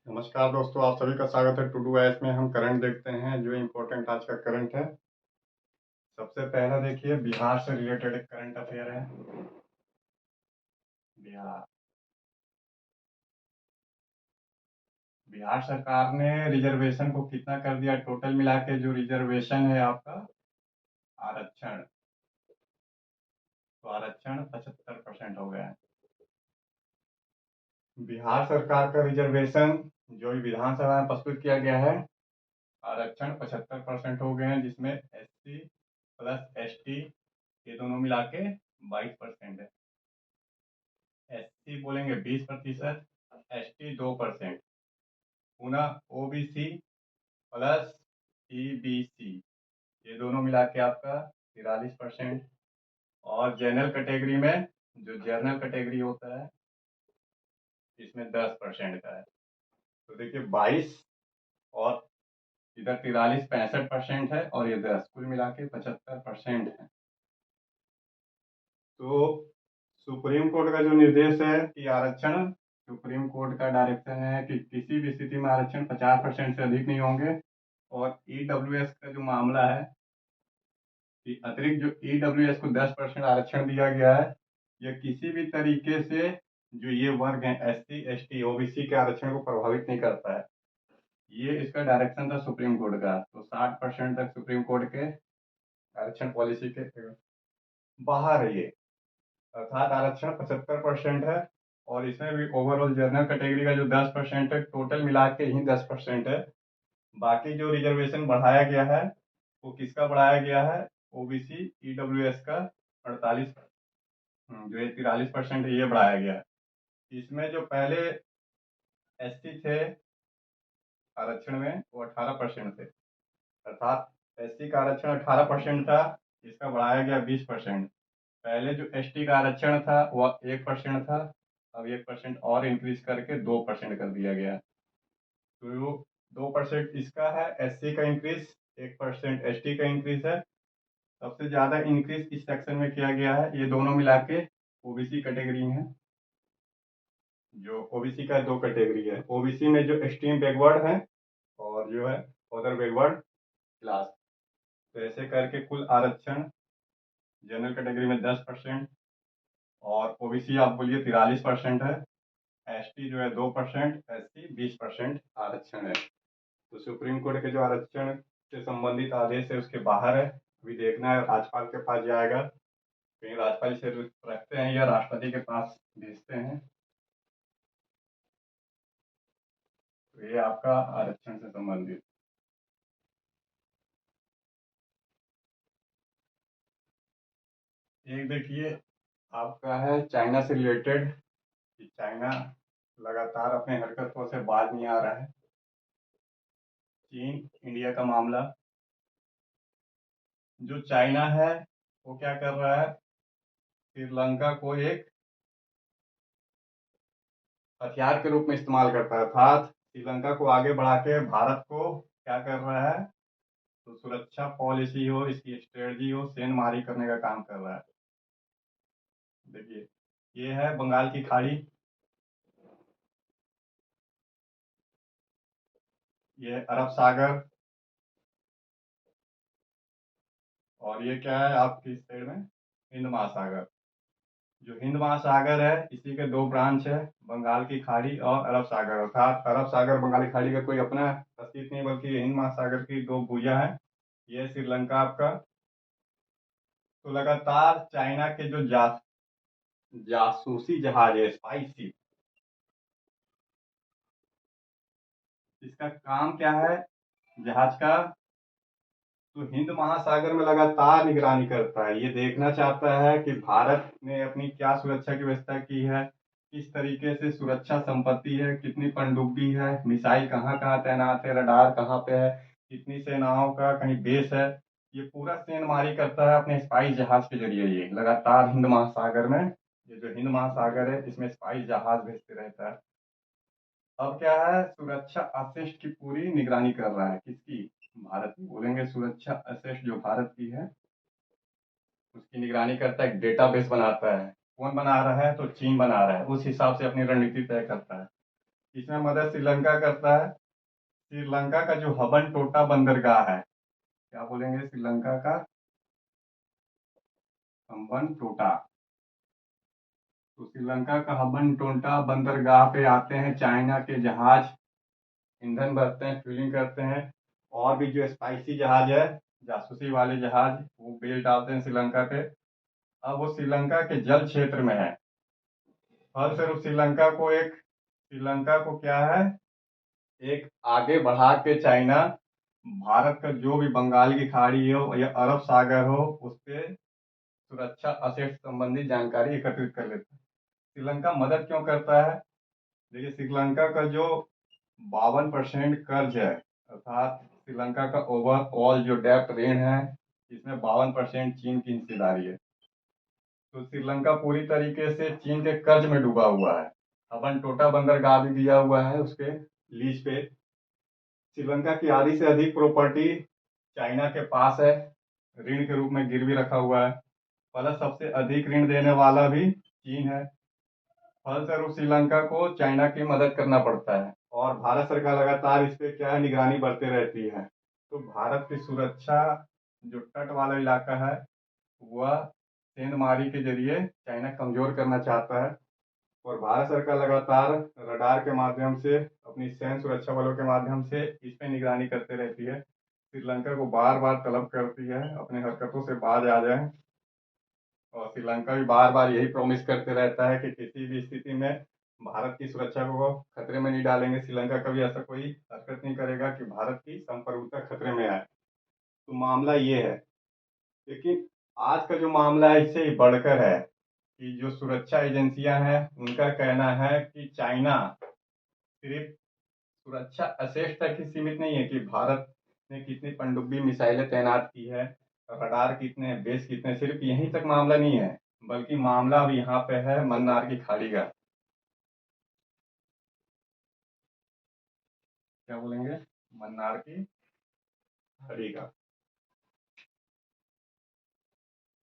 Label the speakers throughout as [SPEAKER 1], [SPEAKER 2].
[SPEAKER 1] नमस्कार दोस्तों, आप सभी का स्वागत है टू डू एस में। हम करंट देखते हैं, जो इम्पोर्टेंट आज का करंट है। सबसे पहला देखिए, बिहार से रिलेटेड एक करंट अफेयर है। बिहार बिहार सरकार ने रिजर्वेशन को कितना कर दिया, टोटल मिला के जो रिजर्वेशन है आपका आरक्षण, तो आरक्षण 75% हो गया है। बिहार सरकार का रिजर्वेशन जो विधानसभा में प्रस्तुत किया गया है, आरक्षण 75% हो गए हैं, जिसमें SC प्लस ST ये दोनों मिला के 22% है। SC बोलेंगे 20%, ST 2%, पुनः OBC प्लस EBC ये दोनों मिला के आपका 43%। और जनरल कैटेगरी में, जो जनरल कैटेगरी होता है, इसमें 10% का है। तो देखिए 22 और इधर 43, 65% है, और ये 10, कुल मिला के 75% है। तो सुप्रीम कोर्ट का जो निर्देश है कि आरक्षण, सुप्रीम कोर्ट का डायरेक्शन है कि किसी भी स्थिति में आरक्षण 50% से अधिक नहीं होंगे। और EWS का जो मामला है कि अतिरिक्त जो EWS को 10% आरक्षण दिया गया है, यह किसी भी तरीके से जो ये वर्ग हैं SC ST OBC के आरक्षण को प्रभावित नहीं करता है। ये इसका डायरेक्शन था सुप्रीम कोर्ट का। तो 60% तक सुप्रीम कोर्ट के आरक्षण पॉलिसी के बाहर है ये, अर्थात आरक्षण 75% है। और इसमें भी ओवरऑल जनरल कैटेगरी का जो 10% है, टोटल मिला के ही 10% है। बाकी जो रिजर्वेशन बढ़ाया गया है वो किसका बढ़ाया गया है, OBC EWS का 48, जो ये 43% है, ये बढ़ाया गया है। इसमें जो पहले SC थे आरक्षण में, वो 18% थे, अर्थात SC का आरक्षण 18% था, इसका बढ़ाया गया 20%। पहले जो ST का आरक्षण था वह 1% था, अब 1% और इंक्रीज करके 2% कर दिया गया। तो 2% इसका है, SC का इंक्रीज, 1% ST का इंक्रीज है। सबसे ज्यादा इंक्रीज इस सेक्शन में किया गया है, ये दोनों मिला के OBC कैटेगरी है। जो OBC का 2 कैटेगरी है, OBC में जो एक्सट्रीम बैकवर्ड है और जो है अदर बैकवर्ड क्लास। तो ऐसे करके कुल आरक्षण जनरल कैटेगरी में 10%, और OBC आप बोलिए 43% है, ST जो है 2%, SC 20% आरक्षण है। तो सुप्रीम कोर्ट के जो आरक्षण से संबंधित आदेश है उसके बाहर है। अभी देखना है राज्यपाल के पास जाएगा, कहीं राज्यपाल से रखते हैं या राष्ट्रपति के पास भेजते हैं। तो ये आपका आरक्षण से संबंधित। एक देखिए आपका है चाइना से रिलेटेड, कि चाइना लगातार अपने हरकतों से बाज नहीं आ रहा है। चीन इंडिया का मामला, जो चाइना है वो क्या कर रहा है, श्रीलंका को एक हथियार के रूप में इस्तेमाल करता है, अर्थात श्रीलंका को आगे बढ़ा के भारत को क्या कर रहा है, तो सुरक्षा पॉलिसी हो, इसकी स्ट्रेटजी हो, सेंधमारी करने का काम कर रहा है। देखिए ये है बंगाल की खाड़ी, ये अरब सागर, और ये क्या है आपकी साइड में, हिंद महासागर। जो हिंद महासागर है इसी के 2 ब्रांच है, बंगाल की खाड़ी और अरब सागर। अर्थात अरब सागर बंगाली खाड़ी का कोई अपना अस्तित्व नहीं, बल्कि ये हिंद महासागर की 2 भुजा है। ये श्रीलंका आपका। तो लगातार चाइना के जो जासूसी जहाज है, स्पाई शिप, इसका काम क्या है जहाज का, तो हिंद महासागर में लगातार निगरानी करता है। ये देखना चाहता है कि भारत ने अपनी क्या सुरक्षा की व्यवस्था की है, किस तरीके से सुरक्षा संपत्ति है, कितनी पनडुब्बी है, मिसाइल कहाँ कहाँ तैनात है, रडार कहाँ पे है, कितनी सेनाओं का कहीं बेस है। ये पूरा सेंधमारी करता है अपने स्पाई जहाज के जरिए। ये लगातार हिंद महासागर में, ये जो हिंद महासागर है इसमें स्पाई जहाज भेजते रहता है। अब क्या है, सुरक्षा असिस्ट की पूरी निगरानी कर रहा है, किसकी, भारत की। बोलेंगे सुरक्षा असिस्ट जो भारत की है उसकी निगरानी करता है, डेटाबेस बनाता है। कौन बना रहा है, तो चीन बना रहा है, उस हिसाब से अपनी रणनीति तय करता है। इसमें मदद श्रीलंका करता है। श्रीलंका का जो हबन टोटा बंदरगाह है, क्या बोलेंगे, श्रीलंका का हबन टोटा। तो श्रीलंका का हबन टोटा बंदरगाह पे आते हैं चाइना के जहाज, ईंधन भरते हैं, फ्यूलिंग करते हैं। और भी जो स्पाइसी जहाज है, जासूसी वाले जहाज, वो बेल डालते हैं श्रीलंका पे। अब वो श्रीलंका के जल क्षेत्र में है। फलस्वरूप श्रीलंका को क्या है, एक आगे बढ़ा के चाइना भारत का जो भी बंगाल की खाड़ी हो या अरब सागर हो, उस पे सुरक्षा असेट संबंधी जानकारी एकत्रित कर लेता है। श्रीलंका मदद क्यों करता है? देखिए, श्रीलंका का जो 52% कर्ज है, अर्थात श्रीलंका का ओवरऑल जो डेप्ट ऋण है, इसमें 52% चीन की हिस्सेदारी है। तो श्रीलंका पूरी तरीके से चीन के कर्ज में डूबा हुआ है। अपन टोटा बंदरगाह भी दिया हुआ है उसके लीज पे। श्रीलंका की आधी से अधिक प्रॉपर्टी चाइना के पास है, ऋण के रूप में गिरवी रखा हुआ है। प्लस सबसे अधिक ऋण देने वाला भी चीन है। फलस्वरूप श्रीलंका को चाइना की मदद करना पड़ता है और भारत सरकार लगातार इस पे क्या है, निगरानी बढ़ते रहती है। तो भारत की सुरक्षा, जो तट वाला इलाका है, वह सेंधमारी के जरिए चाइना कमजोर करना चाहता है। और भारत सरकार लगातार रडार के माध्यम से, अपनी सैन्य सुरक्षा बलों के माध्यम से इस पे निगरानी करते रहती है। श्रीलंका को बार बार तलब करती है अपनी हरकतों से बाज आ जाए। और श्रीलंका भी बार बार यही प्रॉमिस करते रहता है कि किसी भी स्थिति में भारत की सुरक्षा को खतरे में नहीं डालेंगे। श्रीलंका कभी ऐसा कोई हरकत नहीं करेगा कि भारत की संप्रभुता खतरे में आए। तो मामला ये है। लेकिन आज का जो मामला है इससे बढ़कर है कि जो सुरक्षा एजेंसियां हैं, उनका कहना है कि चाइना सिर्फ सुरक्षा अशेष तक ही सीमित नहीं है कि भारत ने कितनी पनडुब्बी मिसाइलें तैनात की है, रडार कितने, बेस कितने, सिर्फ यहीं तक मामला नहीं है, बल्कि मामला अब यहाँ पे है मन्नार की खाड़ी का। क्या बोलेंगे, मन्नार की खाड़ी का।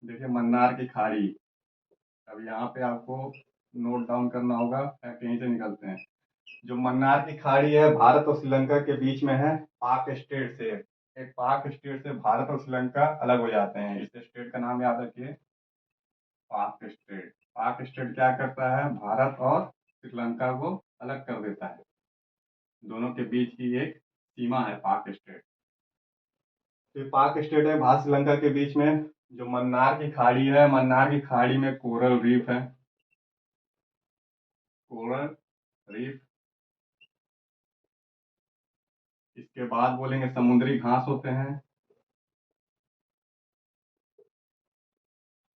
[SPEAKER 1] देखिए, मन्नार की खाड़ी, अब यहाँ पे आपको नोट डाउन करना होगा, कहीं से निकलते हैं। जो मन्नार की खाड़ी है, भारत और श्रीलंका के बीच में है, पाक स्टेट से। एक पाक स्टेट से भारत और श्रीलंका अलग हो जाते हैं। इस स्टेट का नाम याद रखिए, पाक स्टेट। पाक स्टेट क्या करता है, भारत और श्रीलंका को अलग कर देता है। दोनों के बीच की एक सीमा है पाक स्टेट। तो पाक स्टेट है भारत श्रीलंका के बीच में। जो मन्नार की खाड़ी है, मन्नार की खाड़ी में कोरल रीफ है, कोरल रीफ। इसके बाद बोलेंगे समुद्री घास होते हैं।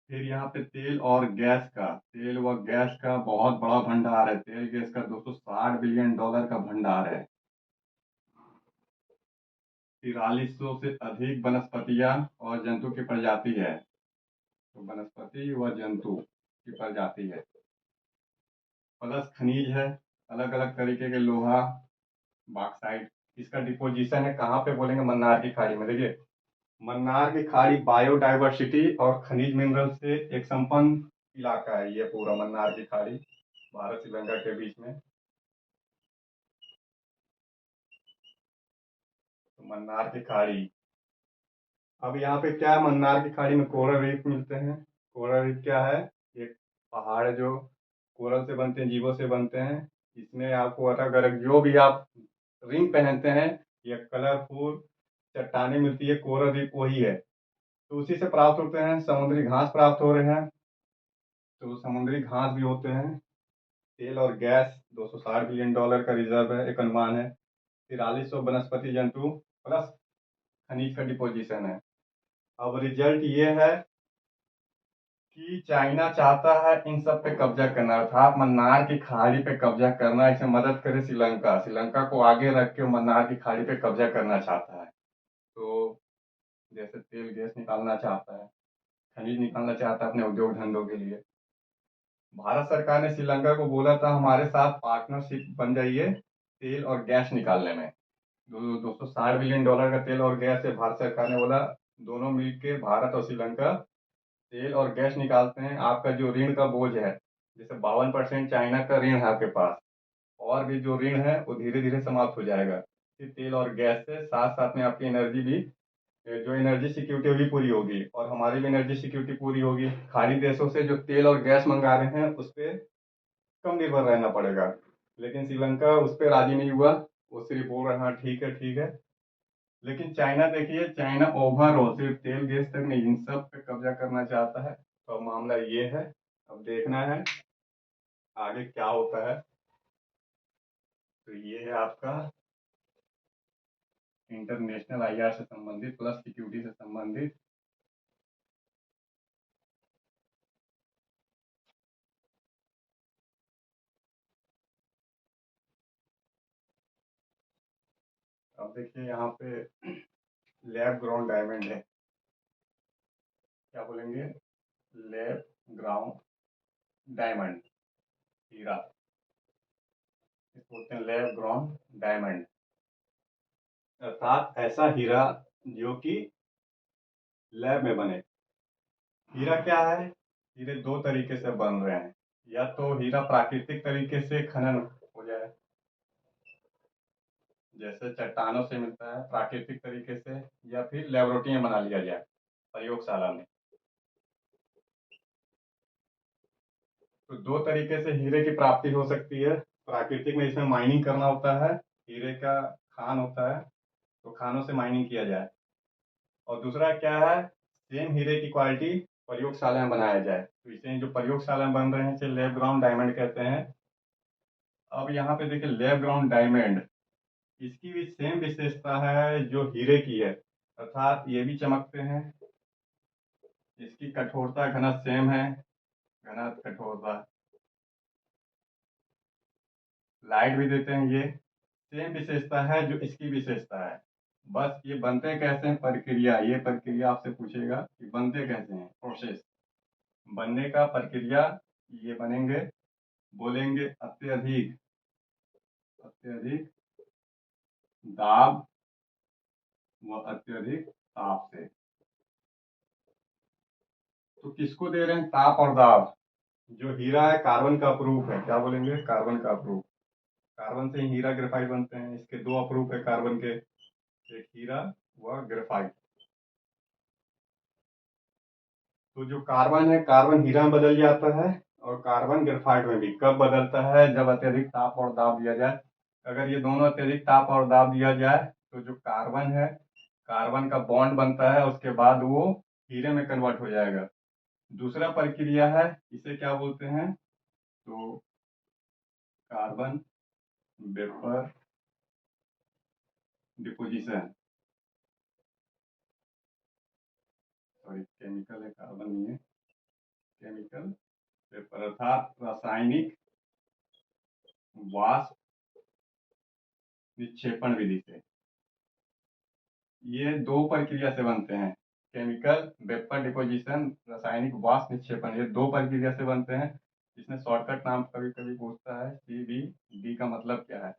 [SPEAKER 1] फिर यहाँ पे तेल व गैस का बहुत बड़ा भंडार है। तेल गैस का 260 बिलियन डॉलर का भंडार है। 4300 से अधिक वनस्पतियां और जंतु की प्रजाति है। तो वनस्पति व जंतु की प्रजाति है। प्लस खनिज है, अलग अलग तरीके के लोहा, बॉक्साइट। इसका डिपोजिशन है कहाँ पे, बोलेंगे मन्नार की खाड़ी में। देखिए, मन्नार की खाड़ी बायोडाइवर्सिटी और खनिज मिनरल से एक संपन्न इलाका है। ये पूरा मन्नार की खाड़ी भारत श्रीलंका के बीच में। तो मन्नार की खाड़ी, अब यहाँ पे क्या है, मन्नार की खाड़ी में कोरल रीफ मिलते हैं। कोरल रीफ क्या है, एक पहाड़ है जो कोरल से बनते हैं, जीवों से बनते हैं। इसमें आपको अलग अलग जो भी आप रिंग पहनते हैं या कलरफुल चट्टाने मिलती है, कोरल रीफ वही है। तो उसी से प्राप्त होते हैं। समुद्री घास प्राप्त हो रहे हैं, तो समुद्री घास भी होते हैं। तेल और गैस, 260 बिलियन डॉलर का रिजर्व है, एक अनुमान है। 4300 वनस्पति जंतु प्लस खनिज का डिपोजिशन है। अब रिजल्ट ये है कि चाइना चाहता है इन सब पे कब्जा करना, अर्थात मन्नार की खाड़ी पे कब्जा करना। इसे मदद करे श्रीलंका, श्रीलंका को आगे रख के मन्नार की खाड़ी पे कब्जा करना चाहता है। तो जैसे तेल गैस निकालना चाहता है, खनिज निकालना चाहता है अपने उद्योग धंधों के लिए। भारत सरकार ने श्रीलंका को बोला था हमारे साथ पार्टनरशिप बन जाइए तेल और गैस निकालने में। 260 बिलियन डॉलर का तेल और गैस है। भारत सरकार ने बोला दोनों मिलकर भारत और श्रीलंका तेल और गैस निकालते हैं। आपका जो ऋण का बोझ है, जैसे 52% चाइना का ऋण है आपके पास, और भी जो ऋण है वो धीरे धीरे समाप्त हो जाएगा। फिर तेल और गैस से साथ साथ में आपकी एनर्जी भी, जो एनर्जी सिक्योरिटी होगी पूरी होगी, और हमारी भी एनर्जी सिक्योरिटी पूरी होगी। खाड़ी देशों से जो तेल और गैस मंगा रहे हैं उस पर कम निर्भर रहना पड़ेगा। लेकिन श्रीलंका उस पर राजी नहीं हुआ, वो सिर्फ बोल रहा है हाँ ठीक है ठीक है। लेकिन चाइना देखिए, चाइना ओवरऑल सिर्फ तेल गैस तक नहीं, इन सब पे कब्जा करना चाहता है। तो अब मामला ये है, अब देखना है आगे क्या होता है। तो ये है आपका इंटरनेशनल आईआर से संबंधित प्लस सिक्योरिटी से संबंधित। अब देखिए यहाँ पे लैब ग्राउंड डायमंड है, क्या बोलेंगे, लैब ग्राउंड डायमंड, हीरा, इसको बोलते हैं लैब ग्राउंड डायमंड, अर्थात ऐसा हीरा जो कि लैब में बने। हीरा क्या है, हीरे दो तरीके से बन रहे हैं। या तो हीरा प्राकृतिक तरीके से खनन हो जाए, जैसे चट्टानों से मिलता है प्राकृतिक तरीके से, या फिर लेबोरेटरी में बना लिया जाए प्रयोगशाला में। तो दो तरीके से हीरे की प्राप्ति हो सकती है। प्राकृतिक में इसमें माइनिंग करना होता है, हीरे का खान होता है, तो खानों से माइनिंग किया जाए। और दूसरा क्या है, सेम हीरे की क्वालिटी प्रयोगशाला में बनाया जाए, तो इसे जो प्रयोगशाला में बन रहे हैं इसे लैब ग्राउंड डायमंड कहते हैं। अब यहाँ पे देखिए लैब ग्राउंड डायमंड, इसकी भी सेम विशेषता है जो हीरे की है, अर्थात ये भी चमकते हैं, इसकी कठोरता घनत्व सेम है, घनत्व कठोरता, लाइट भी देते हैं, ये सेम विशेषता है जो इसकी विशेषता है। बस ये बनते कैसे हैं, प्रक्रिया, ये प्रक्रिया आपसे पूछेगा कि बनते कैसे हैं, प्रोसेस, बनने का प्रक्रिया, ये बनेंगे, बोलेंगे अत्यधिक, अत्यधिक दाब व अत्यधिक ताप से। तो किसको दे रहे हैं ताप और दाब, जो हीरा है कार्बन का अप्रूफ है, क्या बोलेंगे, कार्बन का अप्रूफ, कार्बन से ही हीरा ग्रेफाइट बनते हैं, इसके दो अप्रूफ है कार्बन के, एक हीरा व ग्रेफाइट। तो जो कार्बन है, कार्बन हीरा में बदल जाता है, और कार्बन ग्रेफाइट में भी कब बदलता है, जब अत्यधिक ताप और दाब दिया जाए। अगर ये दोनों अत्यधिक ताप और दाब दिया जाए तो जो कार्बन है, कार्बन का बॉन्ड बनता है, उसके बाद वो हीरे में कन्वर्ट हो जाएगा। दूसरा प्रक्रिया है, इसे क्या बोलते हैं, तो carbon vapour deposition, sorry chemical है, कार्बन नहीं है, केमिकल वेपर, अर्थात रासायनिक वाष्प निक्षेपण विधि से। ये दो प्रक्रिया से बनते हैं, केमिकल वेपर डिपोजिशन, रासायनिक वाष्प निक्षेपण, ये दो प्रक्रिया से बनते हैं। इसमें शॉर्टकट नाम कभी कभी पूछता है CVD का मतलब क्या है,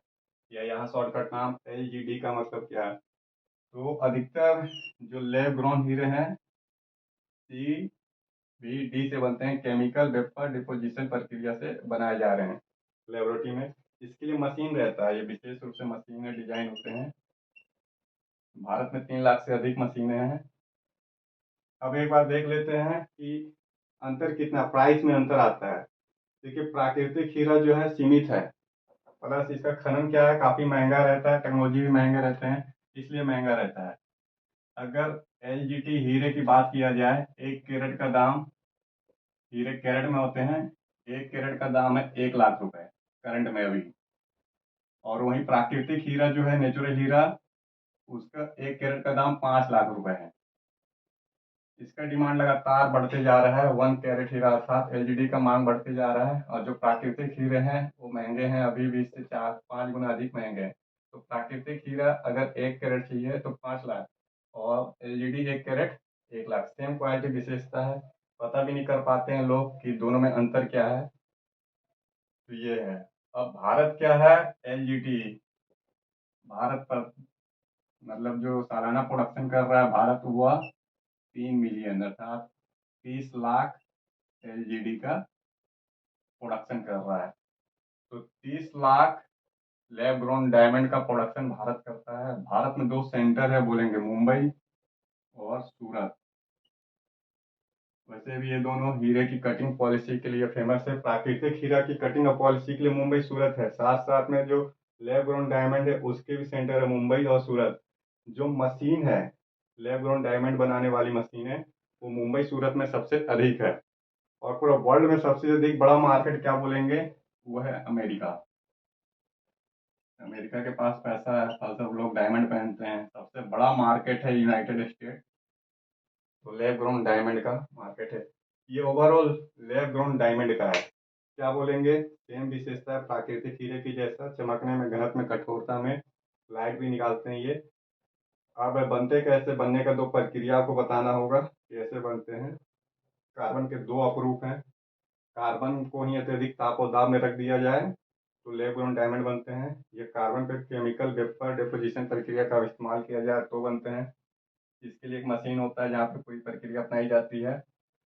[SPEAKER 1] या यहाँ शॉर्टकट नाम LGD का मतलब क्या है। तो अधिकतर जो लैब ग्रोन हीरे हैं CVD से बनते हैं, केमिकल वेपर डिपोजिशन प्रक्रिया से बनाए जा रहे हैं लेबोरेटरी में। इसके लिए मशीन रहता है, ये विशेष रूप से मशीनें डिजाइन होते हैं। भारत में 3 लाख से अधिक मशीनें हैं। अब एक बार देख लेते हैं कि अंतर कितना, प्राइस में अंतर आता है। देखिए प्राकृतिक हीरा जो है सीमित है, प्लस इसका खनन क्या है, काफी महंगा रहता है, टेक्नोलॉजी भी महंगे रहते हैं, इसलिए महंगा रहता है। अगर LGT हीरे की बात किया जाए, 1 कैरेट का दाम, हीरे कैरेट में होते हैं, 1 कैरेट का दाम है 1 लाख रुपए करंट में अभी। और वहीं प्राकृतिक हीरा जो है, नेचुरल हीरा, उसका 1 कैरेट का दाम 5 लाख रुपए है। इसका डिमांड लगातार बढ़ते जा रहा है, 1 कैरेट हीरा अर्थात LGD का मांग बढ़ते जा रहा है। और जो प्राकृतिक हीरे हैं वो महंगे हैं, अभी भी इससे 4-5 गुना अधिक महंगे हैं। तो प्राकृतिक हीरा अगर 1 कैरेट चाहिए तो 5 लाख, और LGD 1 carat 1 lakh, same quality विशेषता है, पता भी नहीं कर पाते हैं लोग कि दोनों में अंतर क्या है। तो ये है। अब भारत क्या है, LGD, भारत पर मतलब जो सालाना प्रोडक्शन कर रहा है भारत, हुआ 3 मिलियन, अर्थात 30 लाख LGD का प्रोडक्शन कर रहा है। तो 30 लाख लैब ग्रोन डायमंड का प्रोडक्शन भारत करता है। भारत में दो सेंटर है बोलेंगे, मुंबई और सूरत। वैसे भी ये दोनों हीरे की कटिंग पॉलिसी के लिए फेमस है। प्राकृतिक हीरा की कटिंग और पॉलिसी के लिए मुंबई सूरत है। साथ साथ में जो लैब ग्रोन डायमंड है उसके भी सेंटर है मुंबई और सूरत। जो मशीन है लैब ग्रोन डायमंड बनाने वाली मशीन है वो मुंबई सूरत में सबसे अधिक है। और पूरा वर्ल्ड में सबसे अधिक बड़ा मार्केट क्या बोलेंगे, वो है अमेरिका। अमेरिका के पास पैसा है, सब लोग डायमंड पहनते हैं। सबसे बड़ा मार्केट है यूनाइटेड स्टेट, तो लैब ग्रोन डायमंड का मार्केट है। ये ओवरऑल लैब ग्रोन डायमंड का है। क्या बोलेंगे, सेम विशेषता है प्राकृतिक हीरे की जैसा, चमकने में, घनत्व में, कठोरता में, लाइट भी निकालते हैं ये। अब बनते कैसे, बनने का दो प्रक्रिया को बताना होगा कैसे बनते हैं। कार्बन के दो अपरूप हैं। कार्बन को ही अत्यधिक ताप और दाब में रख दिया जाए तो लैब ग्रोन डायमंड बनते हैं। ये कार्बन पे केमिकल वेपर डिपोजिशन प्रक्रिया का इस्तेमाल किया जाए तो बनते हैं। इसके लिए एक मशीन होता है जहाँ पे पूरी प्रक्रिया अपनाई जाती है।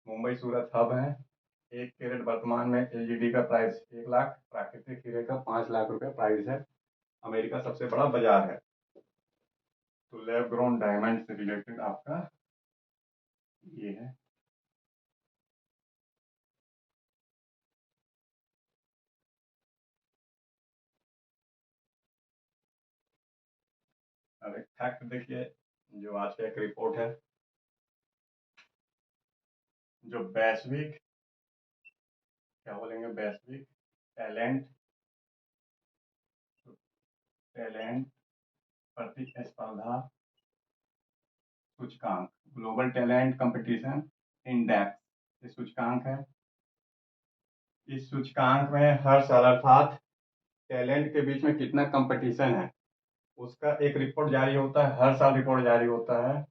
[SPEAKER 1] मुंबई सूरत हब है। 1 कैरेट वर्तमान में एलजीडी का प्राइस 1 लाख, प्राकृतिक हीरे का 5 लाख रुपए प्राइस है। अमेरिका सबसे बड़ा बाजार है। तो लैब ग्रोन डायमंड से रिलेटेड आपका ये है। अब एक फैक्ट देखिए, जो आज का एक रिपोर्ट है, जो वैश्विक, क्या बोलेंगे, वैश्विक टैलेंट टैलेंट प्रतिस्पर्धा सूचकांक, ग्लोबल टैलेंट कंपटीशन इंडेक्स, ये सूचकांक है। इस सूचकांक में हर साल अर्थात टैलेंट के बीच में कितना कंपटीशन है उसका एक रिपोर्ट जारी होता है। हर साल रिपोर्ट जारी होता है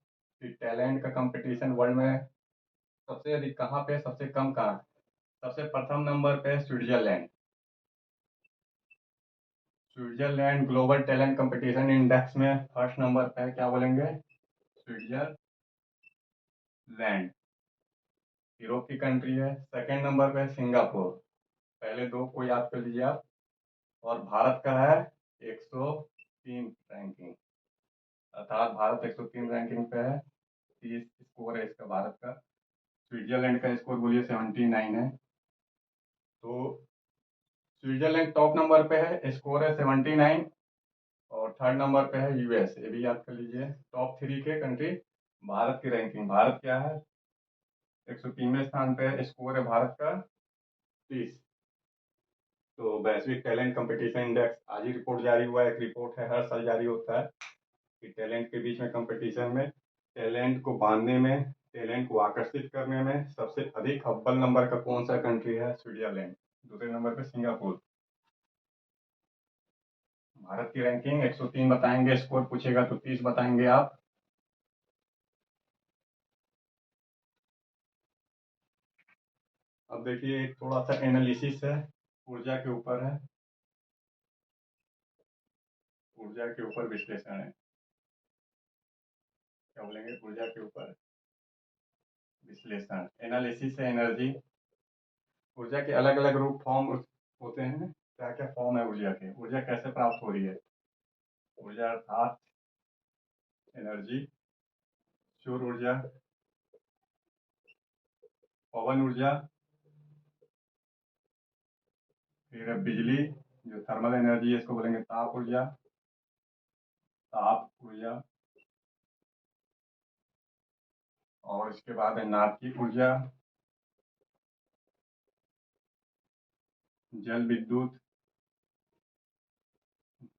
[SPEAKER 1] कि टैलेंट का कंपटीशन वर्ल्ड में सबसे अधिक कहाँ पे, सबसे कम कहाँ। सबसे प्रथम नंबर पे है Switzerland. Switzerland global talent competition index में फर्स्ट नंबर पे है। क्या बोलेंगे, स्विट्जरलैंड, यूरोप की कंट्री है। सेकंड नंबर पे है सिंगापुर। पहले दो को याद कर लीजिए आप। और भारत का है 103 रैंकिंग, अर्थात भारत 103 रैंकिंग पे है। 30 स्कोर है इसका भारत का। स्विट्जरलैंड का स्कोर बोलिए 79 है। तो स्विट्जरलैंड टॉप नंबर पे है, स्कोर है 79। और थर्ड नंबर पे है यूएस, ये भी याद कर लीजिए। टॉप 3 के कंट्री। भारत की रैंकिंग, भारत क्या है, 103वें स्थान पे है, स्कोर है भारत का 30। तो वैश्विक टैलेंट कंपटीशन इंडेक्स आज ही रिपोर्ट जारी हुआ है। एक रिपोर्ट है, हर साल जारी होता है कि टैलेंट के बीच में कंपटीशन में, टैलेंट को बांधने में, टैलेंट को आकर्षित करने में सबसे अधिक अव्वल नंबर का कौन सा कंट्री है, स्विट्जरलैंड। दूसरे नंबर पे सिंगापुर। भारत की रैंकिंग 103 बताएंगे, स्कोर पूछेगा तो 30 बताएंगे आप। अब देखिए एक थोड़ा सा एनालिसिस है, ऊर्जा के ऊपर है। ऊर्जा के ऊपर विश्लेषण है। क्या बोलेंगे, ऊर्जा के ऊपर विश्लेषण, एनालिसिस है एनर्जी। ऊर्जा के अलग अलग रूप फॉर्म होते हैं। क्या क्या फॉर्म है ऊर्जा के, ऊर्जा कैसे प्राप्त हो रही है। ऊर्जा अर्थात एनर्जी, सौर ऊर्जा, पवन ऊर्जा, फिर बिजली, जो थर्मल एनर्जी है इसको बोलेंगे ताप ऊर्जा, ताप ऊर्जा। और इसके बाद है नाभिक ऊर्जा, जल विद्युत,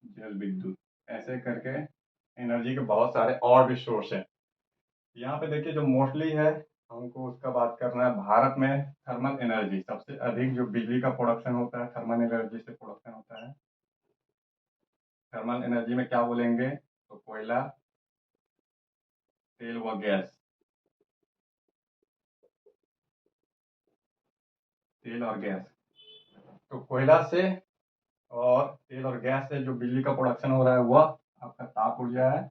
[SPEAKER 1] जल विद्युत। ऐसे करके एनर्जी के बहुत सारे और भी सोर्स हैं। यहाँ पे देखिए जो मोस्टली है, हमको उसका बात करना है। भारत में थर्मल एनर्जी सबसे अधिक, जो बिजली का प्रोडक्शन होता है थर्मल एनर्जी से प्रोडक्शन होता है। थर्मल एनर्जी में क्या बोलेंगे, तो कोयला, तेल व गैस, तेल और गैस। तो कोयला से और तेल और गैस से जो बिजली का प्रोडक्शन हो रहा है वह आपका ताप ऊर्जा है।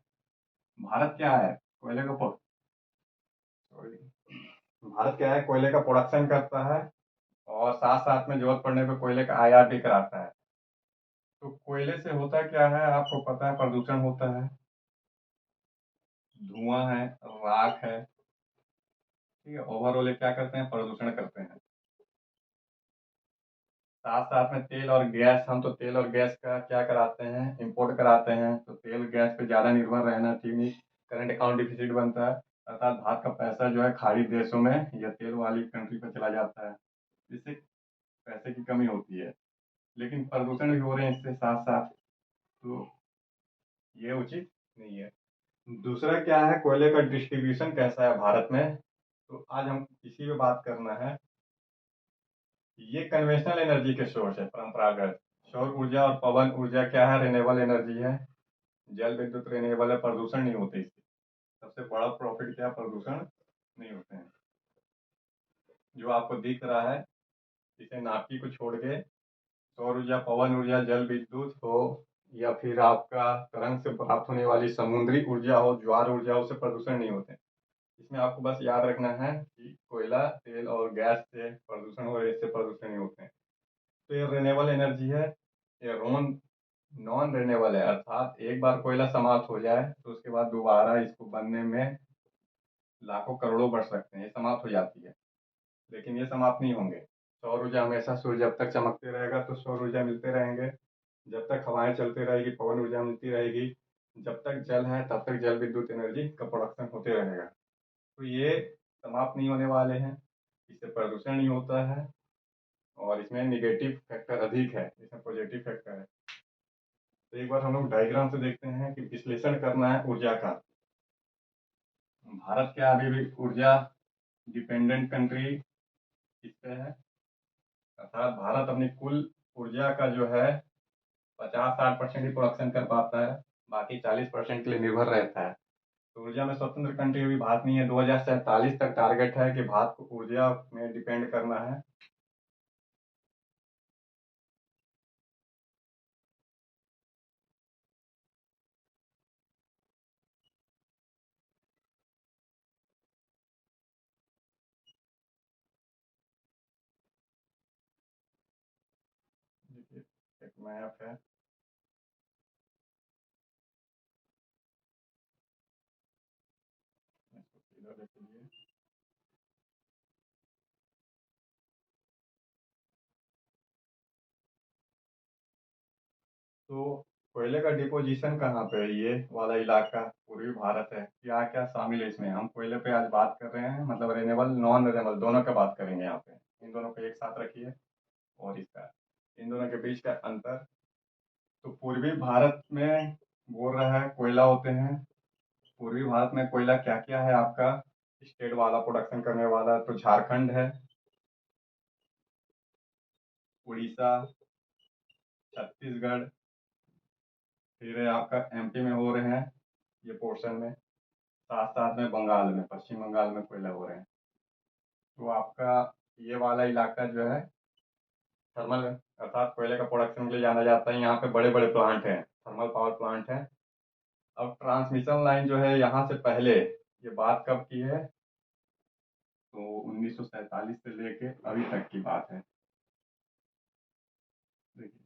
[SPEAKER 1] भारत क्या है, कोयले का भारत क्या है, कोयले का प्रोडक्शन करता है और साथ साथ में जरूरत पड़ने पर कोयले का आयात भी कराता है। तो कोयले से होता क्या है आपको पता है, प्रदूषण होता है, धुआं है, राख है, ठीक है। ओवरऑल ये क्या करते हैं, प्रदूषण करते हैं। साथ साथ में तेल और गैस, हम तो तेल और गैस का क्या कराते हैं, इंपोर्ट कराते हैं, तो तेल गैस पे ज़्यादा निर्भर रहना ठीक नहीं। करंट अकाउंट डिफिसिट बनता है, अर्थात भारत का पैसा जो है खाड़ी देशों में या तेल वाली कंट्री पे चला जाता है, जिससे पैसे की कमी होती है। लेकिन प्रदूषण भी हो रहे हैं इससे साथ साथ, तो ये उचित नहीं है। दूसरा क्या है, कोयले का डिस्ट्रीब्यूशन कैसा है भारत में, तो आज हम इसी पे बात करना है। ये कन्वेंशनल एनर्जी के सोर्स है, परंपरागत सौर ऊर्जा और पवन ऊर्जा क्या है, रिन्यूएबल एनर्जी है। जल विद्युत रिन्यूएबल है, प्रदूषण नहीं होते इससे। सबसे बड़ा प्रॉफिट क्या, प्रदूषण नहीं होते हैं। जो आपको दिख रहा है, इसे नापी को छोड़ के सौर ऊर्जा, पवन ऊर्जा, जल विद्युत हो, या फिर आपका तरंग से प्राप्त होने वाली समुद्री ऊर्जा हो, ज्वार ऊर्जा हो, उससे प्रदूषण नहीं होते। इसमें आपको बस याद रखना है कि कोयला, तेल और गैस से प्रदूषण हो, इससे प्रदूषण नहीं होते हैं। तो ये रिन्यूएबल एनर्जी है। ये नॉन रिन्यूएबल है, अर्थात एक बार कोयला समाप्त हो जाए तो उसके बाद दोबारा इसको बनने में लाखों करोड़ों वर्ष लगते हैं, ये समाप्त हो जाती है। लेकिन ये समाप्त नहीं होंगे। सौर ऊर्जा हमेशा सूर्य जब तक चमकते रहेगा तो सौर ऊर्जा मिलते रहेंगे, जब तक हवाएं चलती रहेगी पवन ऊर्जा मिलती रहेगी, जब तक जल है तब तक जल विद्युत एनर्जी का प्रोडक्शन होते रहेगा। तो ये समाप्त नहीं होने वाले हैं, इससे प्रदूषण नहीं होता है, और इसमें निगेटिव फैक्टर अधिक है, इसमें पॉजिटिव फैक्टर है। तो एक बार हम लोग डायग्राम से देखते हैं कि विश्लेषण करना है ऊर्जा का। भारत क्या अभी भी ऊर्जा डिपेंडेंट कंट्री किस पे है, अर्थात भारत अपनी कुल ऊर्जा का जो है 50-60% ही प्रोडक्शन कर पाता है, बाकी 40% के लिए निर्भर रहता है। तो ऊर्जा में स्वतंत्र कंट्री अभी भारत नहीं है। 2047 तक टारगेट है कि भारत को ऊर्जा में डिपेंड करना है। देखिए, एक मैप है, इसको सीधा देखिए। तो कोयले का डिपोजिशन कहाँ पे है, ये वाला इलाका पूर्वी भारत है। क्या क्या शामिल है इसमें, हम कोयले पे आज बात कर रहे हैं, मतलब रेनेबल नॉन रेनेबल दोनों का बात करेंगे यहाँ पे। इन दोनों को एक साथ रखिए, और इसका, इन दोनों के बीच का अंतर। तो पूर्वी भारत में बोल रहा है कोयला होते हैं। पूर्वी भारत में कोयला क्या क्या है आपका, स्टेट वाला प्रोडक्शन करने वाला, तो झारखंड है, उड़ीसा, छत्तीसगढ़, फिर आपका एमपी में हो रहे हैं ये पोर्शन में, साथ साथ में बंगाल में, पश्चिम बंगाल में कोयला हो रहे हैं। तो आपका ये वाला इलाका जो है थर्मल, अर्थात कोयले का प्रोडक्शन के लिए जाना जाता है। यहाँ पे बड़े बड़े प्लांट हैं, थर्मल पावर प्लांट है। अब ट्रांसमिशन लाइन जो है यहाँ से पहले, ये बात कब की है, तो 1947 से लेके अभी तक की बात है। देखिए,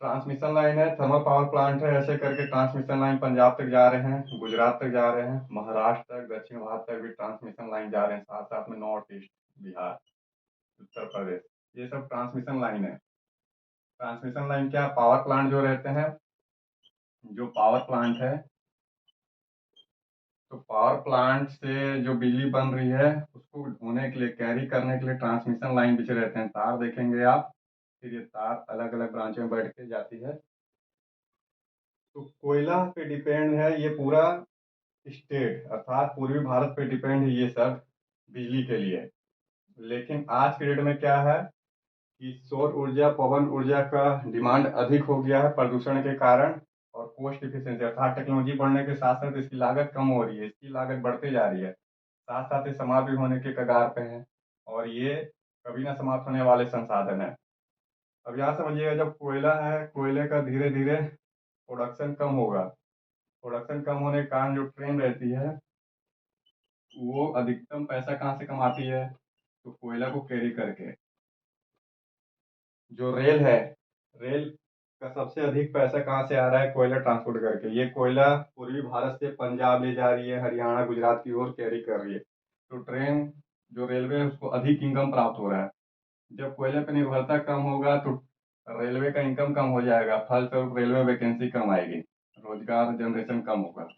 [SPEAKER 1] ट्रांसमिशन लाइन है, थर्मल पावर प्लांट है, ऐसे करके ट्रांसमिशन लाइन पंजाब तक जा रहे हैं, गुजरात तक जा रहे हैं, महाराष्ट्र तक, दक्षिण भारत तक भी ट्रांसमिशन लाइन जा रहे हैं, साथ साथ में नॉर्थ ईस्ट, बिहार, उत्तर प्रदेश, ये सब ट्रांसमिशन लाइन है। ट्रांसमिशन लाइन क्या, पावर प्लांट जो रहते हैं, जो पावर प्लांट है, तो पावर प्लांट से जो बिजली बन रही है उसको ढोने के लिए, कैरी करने के लिए ट्रांसमिशन लाइन बिछे रहते हैं, तार देखेंगे आप, फिर ये तार अलग अलग ब्रांच में बैठ के जाती है। तो कोयला पे डिपेंड है ये पूरा स्टेट, अर्थात पूर्वी भारत पे डिपेंड है ये सब बिजली के लिए। लेकिन आज के डेट में क्या है कि सौर ऊर्जा, पवन ऊर्जा का डिमांड अधिक हो गया है प्रदूषण के कारण, और कॉस्ट इफिशिएंसी, अर्थात टेक्नोलॉजी बढ़ने के साथ साथ इसकी लागत कम हो रही है, इसकी लागत बढ़ती जा रही है, साथ साथ ये समाप्त भी होने के कगार पे है, और ये कभी ना समाप्त होने वाले संसाधन है। अब यहाँ समझिएगा, जब कोयला है, कोयले का धीरे धीरे प्रोडक्शन कम होगा, प्रोडक्शन कम होने के कारण जो ट्रेन रहती है वो अधिकतम पैसा कहाँ से कमाती है, तो कोयला को कैरी करके। जो रेल है, रेल का सबसे अधिक पैसा कहाँ से आ रहा है? कोयला ट्रांसपोर्ट करके। ये कोयला पूर्वी भारत से पंजाब ले जा रही है, हरियाणा गुजरात की ओर कैरी कर रही है। तो ट्रेन जो रेलवे है उसको अधिक इनकम प्राप्त हो रहा है। जब कोयले पर निर्भरता कम होगा तो रेलवे का इनकम कम हो जाएगा, फलस्वरूप रेलवे वैकेंसी कम आएगी, रोजगार जनरेशन कम होगा।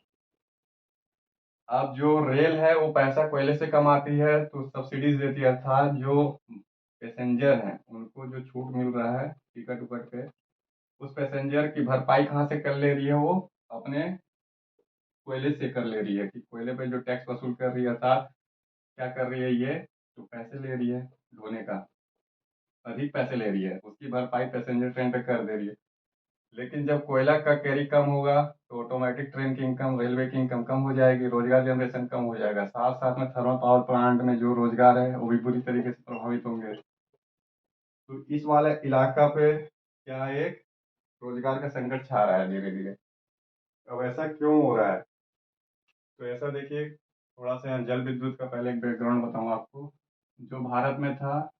[SPEAKER 1] अब जो रेल है वो पैसा कोयले से कमाती है तो सब्सिडीज देती है, अर्थात जो पैसेंजर हैं उनको जो छूट मिल रहा है टिकट उकट पे, उस पैसेंजर की भरपाई कहाँ से कर ले रही है? वो अपने कोयले से कर ले रही है, कि कोयले पे जो टैक्स वसूल कर रही है, अर्थात क्या कर रही है, ये जो पैसे ले रही है ढोने का, अधिक पैसे ले रही है, उसकी भरपाई पैसेंजर ट्रेन पे कर दे रही है। लेकिन जब कोयला का कैरी कम होगा तो ऑटोमेटिक ट्रेन की इनकम, रेलवे की इनकम कम हो जाएगी, रोजगार जनरेशन कम हो जाएगा, साथ साथ में थर्मल पावर प्लांट में जो रोजगार है वो भी बुरी तरीके से प्रभावित होंगे। तो इस वाले इलाका पे क्या एक रोजगार का संकट छा रहा है धीरे धीरे। अब ऐसा क्यों हो रहा है? तो ऐसा देखिए, थोड़ा सा जल विद्युत का पहले एक बैकग्राउंड बताऊँ आपको। जो भारत में था,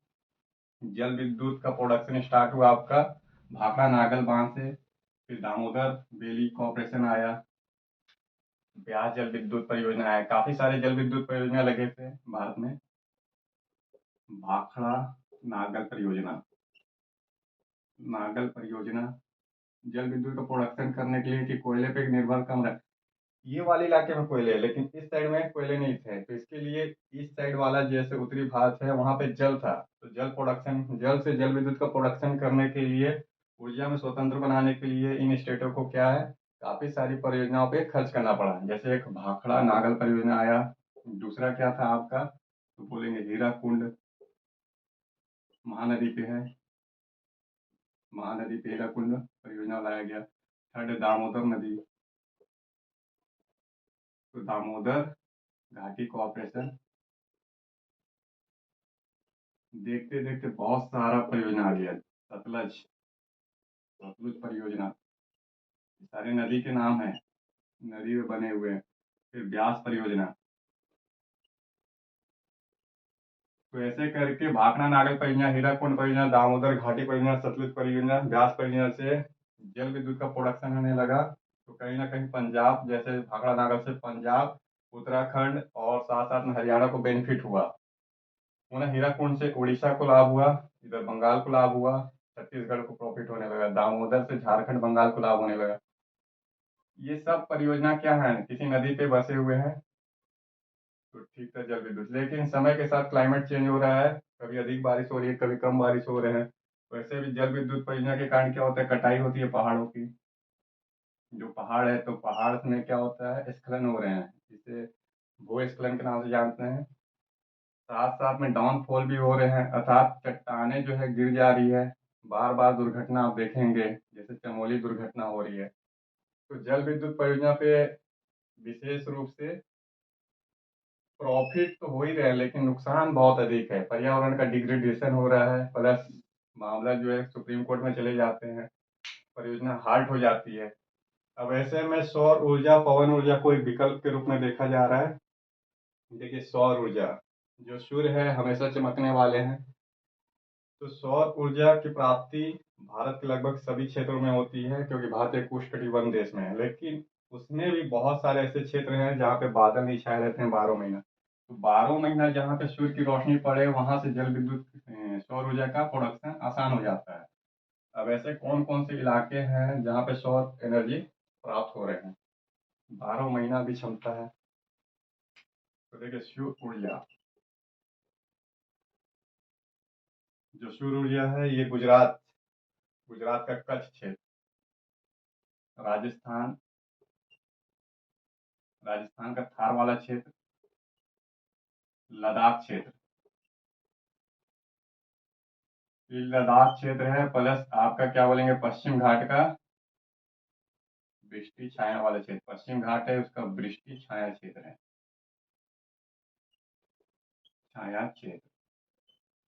[SPEAKER 1] जल विद्युत का प्रोडक्शन स्टार्ट हुआ आपका भाखड़ा नागल बांध से, फिर दामोदर बेली कॉर्पोरेशन आया, ब्यास जल विद्युत परियोजना आया, काफी सारे जल विद्युत परियोजना लगे थे भारत में। भाखड़ा नागल परियोजना, नागल परियोजना जल विद्युत का प्रोडक्शन करने के लिए कि कोयले पे निर्भर कम रहे। ये वाले इलाके में कोयले है लेकिन इस साइड में कोयले नहीं थे, तो इसके लिए इस साइड वाला जैसे उत्तरी भारत है वहां पे जल था, तो जल प्रोडक्शन, जल से जल विद्युत का प्रोडक्शन करने के लिए, ऊर्जा में स्वतंत्र बनाने के लिए इन स्टेटों को क्या है, काफी सारी परियोजनाओं पे खर्च करना पड़ा। जैसे एक भाखड़ा नागल परियोजना आया, दूसरा क्या था आपका, तो बोलेंगे हीरा कुंड महानदी पे है, महानदी पे हीरा कुंड परियोजना लाया गया। थर्ड दामोदर नदी, तो दामोदर घाटी कोऑपरेशन, देखते देखते बहुत सारा परियोजना आ गया। सतलज, सतलुज परियोजना, ये सारे नदी के नाम है, नदी में बने हुए हैं। फिर ब्यास परियोजना, तो ऐसे करके भाखड़ा नागल परियोजना, हीराकुंड परियोजना, दामोदर घाटी परियोजना, सतलुज परियोजना, ब्यास परियोजना से जल विद्युत का प्रोडक्शन होने लगा। तो कहीं ना कहीं पंजाब, जैसे भाखड़ा नागल से पंजाब, उत्तराखंड और साथ साथ में हरियाणा को बेनिफिट हुआ। उन्हें हीराकुंड से उड़ीसा को लाभ हुआ, इधर बंगाल को लाभ हुआ, छत्तीसगढ़ को प्रॉफिट होने लगा, दामोदर से झारखंड बंगाल को लाभ होने लगा। ये सब परियोजना क्या है, किसी नदी पे बसे हुए हैं, तो ठीक है जल विद्युत। लेकिन समय के साथ क्लाइमेट चेंज हो रहा है, कभी अधिक बारिश हो रही है, कभी कम बारिश हो रहे हैं। वैसे भी जल विद्युत परियोजना के कारण क्या होता है, कटाई होती है पहाड़ों की। जो पहाड़ है तो पहाड़ में क्या होता है, स्खलन हो रहे हैं, जिसे भूस्खलन के नाम से जानते हैं। साथ साथ में डाउनफॉल भी हो रहे हैं, अर्थात चट्टाने जो है गिर जा रही है। बार बार दुर्घटना आप देखेंगे, जैसे चमोली दुर्घटना हो रही है। तो जल विद्युत परियोजना पे विशेष रूप से प्रॉफिट तो हो ही रहा है लेकिन नुकसान बहुत अधिक है, पर्यावरण का डिग्रेडेशन हो रहा है, प्लस मामला जो है सुप्रीम कोर्ट में चले जाते हैं, परियोजना हाल्ट हो जाती है। अब ऐसे में सौर ऊर्जा, पवन ऊर्जा को एक विकल्प के रूप में देखा जा रहा है। देखिए सौर ऊर्जा, जो सूर्य है हमेशा चमकने वाले हैं, तो सौर ऊर्जा की प्राप्ति भारत के लगभग सभी क्षेत्रों में होती है, क्योंकि भारत एक उष्णकटिबंध देश में है। लेकिन उसमें भी बहुत सारे ऐसे क्षेत्र हैं जहाँ पे बादल नहीं छाए रहते हैं 12 महीना। तो 12 महीना जहाँ पे सूर्य की रोशनी पड़े वहां से जल विद्युत, सौर ऊर्जा का प्रोडक्शन आसान हो जाता है। अब ऐसे कौन कौन से इलाके हैं जहाँ पे सौर एनर्जी प्राप्त हो रहे हैं, 12 महीना भी क्षमता है? तो देखिए सूर्य ऊर्जा, जो सूर्य ऊर्जा है ये गुजरात, गुजरात का कच्छ क्षेत्र, राजस्थान, राजस्थान का थार वाला क्षेत्र, लद्दाख क्षेत्र, ये लद्दाख क्षेत्र है, प्लस आपका क्या बोलेंगे पश्चिम घाट का वृष्टि छाया वाला क्षेत्र, पश्चिम घाट है उसका वृष्टि छाया क्षेत्र है, छाया क्षेत्र।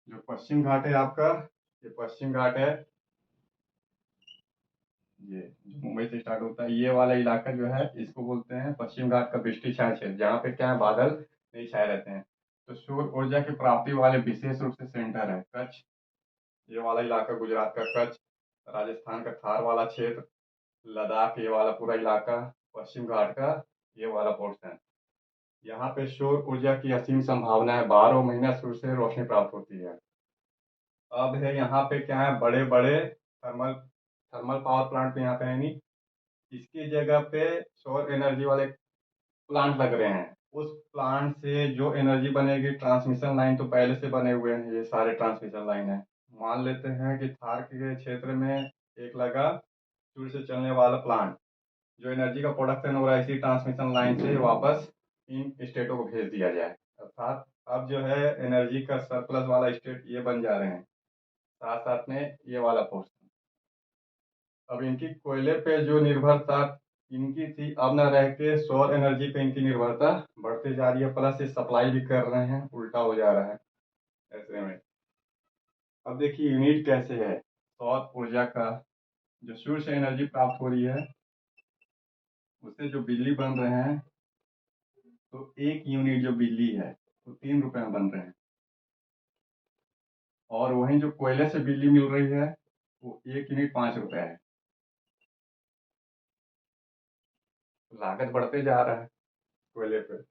[SPEAKER 1] जो पश्चिम घाट है आपका, ये पश्चिम घाट है, ये जो मुंबई से स्टार्ट होता है, ये वाला इलाका जो है इसको बोलते हैं पश्चिम घाट का वृष्टि छाया क्षेत्र, जहाँ पे क्या है बादल नहीं छाए रहते हैं। तो सौर ऊर्जा की प्राप्ति वाले विशेष रूप से सेंटर है कच्छ, ये वाला इलाका गुजरात का कच्छ, राजस्थान का थार वाला क्षेत्र, लद्दाख ये वाला पूरा इलाका, पश्चिम घाट का ये वाला पोर्शन। यहाँ पे सौर ऊर्जा की असीम संभावना है, 12 महीना सूर्य से रोशनी प्राप्त होती है। अब है यहाँ पे क्या है, बड़े बड़े थर्मल थर्मल पावर प्लांट तो यहाँ पे है नहीं, इसकी जगह पे सौर एनर्जी वाले प्लांट लग रहे हैं। उस प्लांट से जो एनर्जी बनेगी, ट्रांसमिशन लाइन तो पहले से बने हुए हैं, ये सारे ट्रांसमिशन लाइन है। मान लेते हैं कि थार के क्षेत्र में एक लगा सूर्य से चलने वाला प्लांट, जो एनर्जी का प्रोडक्शन हो रहा है इसी ट्रांसमिशन लाइन से वापस इन स्टेटों को भेज दिया जाए। अर्थात अब जो है एनर्जी का सरप्लस वाला स्टेट ये बन जा रहे हैं, साथ साथ में ये वाला पोर्शन। अब इनकी कोयले पे जो निर्भरता इनकी थी, अब न रह के सौर एनर्जी पे इनकी निर्भरता बढ़ती जा रही है, प्लस ये सप्लाई भी कर रहे हैं, उल्टा हो जा रहा है ऐसे में। अब देखिए यूनिट कैसे है सौर ऊर्जा का, जो सूर्य से एनर्जी प्राप्त हो रही है उससे जो बिजली बन रहे हैं, तो एक यूनिट जो बिजली है वो 3 रुपए में बन रहे हैं, और वहीं जो कोयले से बिजली मिल रही है वो एक यूनिट 5 रुपए है। लागत बढ़ते जा रहा है कोयले पे।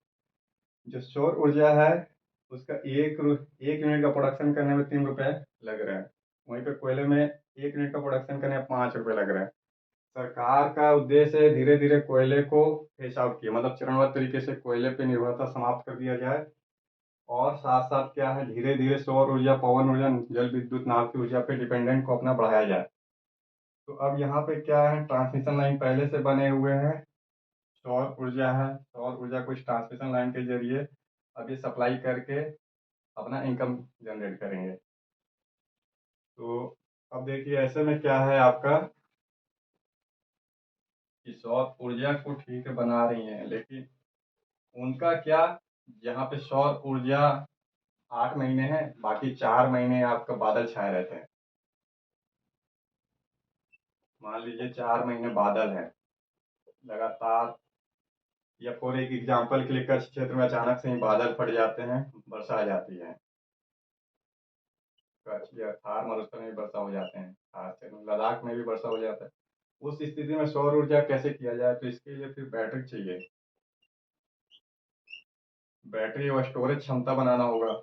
[SPEAKER 1] जो सौर ऊर्जा है उसका एक यूनिट का प्रोडक्शन करने में 3 रुपए लग रहा है, वहीं पे कोयले में एक यूनिट का प्रोडक्शन करने में 5 रुपए लग रहा है। सरकार का उद्देश्य है धीरे धीरे कोयले को फेस आउट किया, मतलब चरणबद्ध तरीके से कोयले पे निर्भरता समाप्त कर दिया जाए, और साथ साथ क्या है धीरे धीरे सौर ऊर्जा, पवन ऊर्जा, जल विद्युत, नाव की ऊर्जा पे डिपेंडेंट को अपना बढ़ाया जाए। तो अब यहाँ पे क्या है, ट्रांसमिशन लाइन पहले से बने हुए हैं, सौर ऊर्जा है, सौर ऊर्जा को इस ट्रांसमिशन लाइन के जरिए अब ये सप्लाई करके अपना इनकम जनरेट करेंगे। तो अब देखिए ऐसे में क्या है आपका, कि सौर ऊर्जा को ठीक है बना रही हैं, लेकिन उनका क्या, जहाँ पे सौर ऊर्जा 8 महीने है, बाकी 4 महीने आपका बादल छाए रहते हैं। मान लीजिए 4 महीने बादल है लगातार, या फॉर एक एग्जाम्पल के लिए कच्छ क्षेत्र में अचानक से ही बादल फट जाते हैं, वर्षा आ जाती है। कच्छ या थार मरुस्थल में भी वर्षा हो जाते हैं, थार क्षेत्र में, लद्दाख में भी वर्षा हो जाता है। उस स्थिति में सौर ऊर्जा कैसे किया जाए, तो इसके लिए फिर बैटरी चाहिए, बैटरी और स्टोरेज क्षमता बनाना होगा,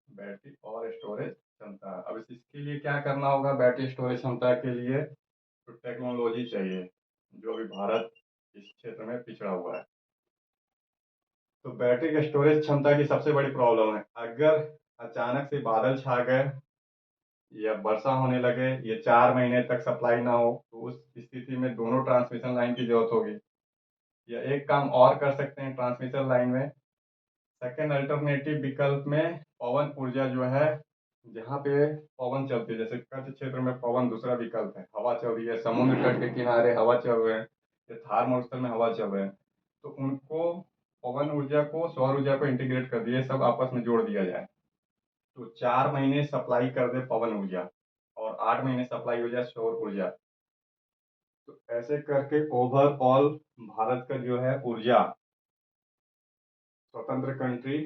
[SPEAKER 1] बैटरी और स्टोरेज क्षमता। अब इसके लिए क्या करना होगा, बैटरी स्टोरेज क्षमता के लिए तो टेक्नोलॉजी चाहिए, जो अभी भारत इस क्षेत्र में पिछड़ा हुआ है। तो बैटरी के स्टोरेज क्षमता की सबसे बड़ी प्रॉब्लम है, अगर अचानक से बादल छा गए या वर्षा होने लगे, ये 4 महीने तक सप्लाई ना हो, तो उस स्थिति में दोनों ट्रांसमिशन लाइन की जरूरत होगी। या एक काम और कर सकते हैं ट्रांसमिशन लाइन में, सेकेंड अल्टरनेटिव विकल्प में पवन ऊर्जा जो है, जहाँ पे पवन चलती है, जैसे कच्छ क्षेत्र में पवन दूसरा विकल्प है, हवा चल रही है, समुद्र तट के किनारे हवा चल रहे हैं, या थार मरुस्थल में हवा चल रहे हैं, तो उनको पवन ऊर्जा को सौर ऊर्जा को इंटीग्रेट कर दिए, सब आपस में जोड़ दिया जाए, तो 4 महीने सप्लाई कर दे पवन ऊर्जा और 8 महीने सप्लाई हो जाए सौर ऊर्जा। तो ऐसे करके ओवरऑल भारत का जो है ऊर्जा, स्वतंत्र कंट्री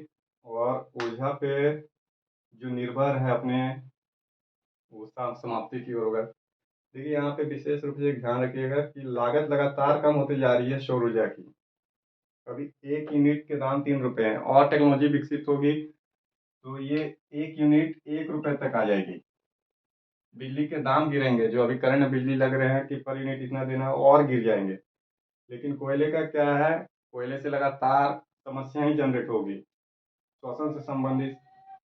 [SPEAKER 1] और ऊर्जा पे जो निर्भर है अपने, वो समाप्ति की ओर होगा। देखिए यहाँ पे विशेष रूप से एक ध्यान रखिएगा कि लागत लगातार कम होती जा रही है सौर ऊर्जा की। अभी एक यूनिट के दाम 3 रुपए हैं, और टेक्नोलॉजी विकसित होगी तो ये एक यूनिट 1 रुपए तक आ जाएगी। बिजली के दाम गिरेंगे, जो अभी करंट बिजली लग रहे हैं कि पर यूनिट इतना देना, और गिर जाएंगे। लेकिन कोयले का क्या है, कोयले से लगातार समस्या ही जनरेट होगी, श्वसन से संबंधित,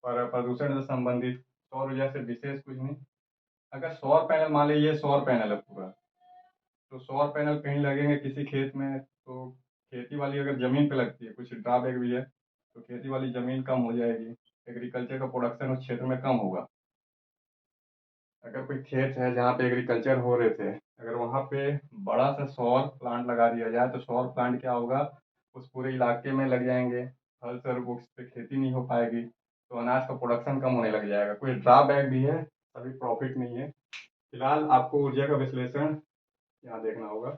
[SPEAKER 1] प्रदूषण से संबंधित, सौर ऊर्जा से विशेष कुछ नहीं। अगर सौर पैनल, मान लीजिए सौर पैनल है पूरा, तो सौर पैनल कहीं लगेंगे किसी खेत में, तो खेती वाली अगर जमीन पे लगती है, कुछ ड्रॉबैक भी है, तो खेती वाली जमीन कम हो जाएगी, एग्रीकल्चर का प्रोडक्शन उस क्षेत्र में कम होगा। अगर कोई खेत है जहाँ पे एग्रीकल्चर हो रहे थे, अगर वहाँ पे बड़ा सा सौर प्लांट लगा दिया जाए, तो सौर प्लांट क्या होगा, उस पूरे इलाके में लग जाएंगे, फल सर उस पे खेती नहीं हो पाएगी, तो अनाज का प्रोडक्शन कम होने लग जाएगा। कोई ड्रॉबैक भी है, अभी प्रॉफिट नहीं है। फिलहाल आपको ऊर्जा का विश्लेषण यहाँ देखना होगा।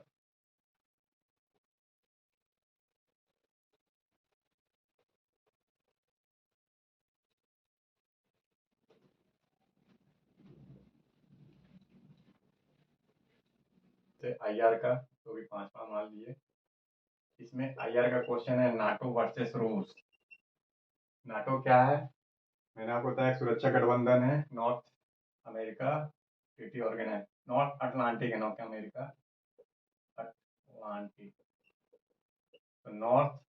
[SPEAKER 1] जैसे आईआर का तो भी पांचवा मान लिए। इसमें आईआर का क्वेश्चन है नाटो वर्सेस रूस। नाटो क्या है? मैंने आपको बताया सुरक्षा गठबंधन है north America treaty organise, north Atlantic है, नॉर्थ अमेरिका अटलांटिक, तो नॉर्थ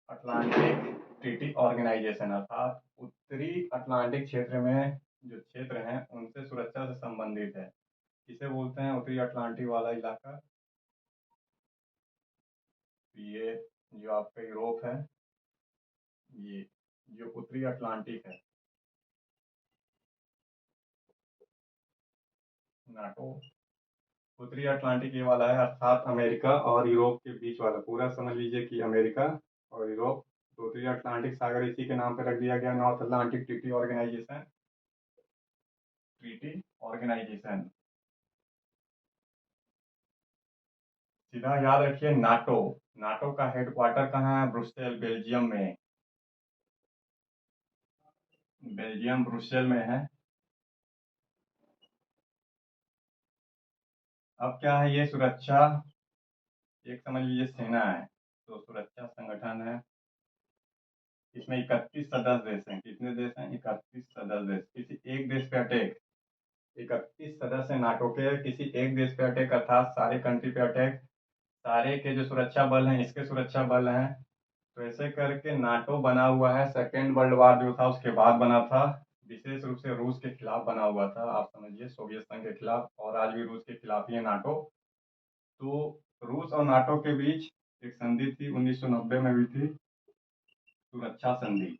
[SPEAKER 1] अटलांटिक ट्रीटी ऑर्गेनाइजेशन अर्थात उत्तरी अटलांटिक क्षेत्र में जो क्षेत्र हैं उनसे सुरक्षा से संबंधित है। किसे बोलते हैं उत्तरी अटलांटिक वाला इलाका? ये जो आपका यूरोप है, ये जो उत्तरी अटलांटिक है, नाटो उत्तरी अटलांटिक ये वाला है अर्थात अमेरिका और यूरोप के बीच वाला पूरा समझ लीजिए कि अमेरिका और यूरोप, तो उत्तरी अटलांटिक सागर इसी के नाम पर रख दिया गया, north Atlantic treaty organisation, treaty organisation. सीधा याद रखिए नाटो, नाटो का हेडक्वार्टर कहाँ है? ब्रुसेल, बेल्जियम में, बेल्जियम ब्रुसेल में है। अब क्या है ये सुरक्षा, एक समझ लीजिए सेना है, तो सुरक्षा संगठन है, इसमें 31 सदस्य देश हैं। कितने देश हैं? 31 सदस्य देश। किसी एक देश पे अटैक, 31 सदस्य नाटो के, किसी एक देश पे अटैक अर्थात सारे कंट्री पे अटैक, सारे के जो सुरक्षा बल हैं इसके सुरक्षा बल हैं, तो ऐसे करके नाटो बना हुआ है। सेकेंड वर्ल्ड वार जो था उसके बाद बना था, विशेष रूप से रूस के खिलाफ बना हुआ था, आप समझिए सोवियत संघ के खिलाफ, और आज भी रूस के खिलाफ ही है नाटो। तो रूस और नाटो के बीच एक संधि थी 1990 में हुई थी, सुरक्षा संधि,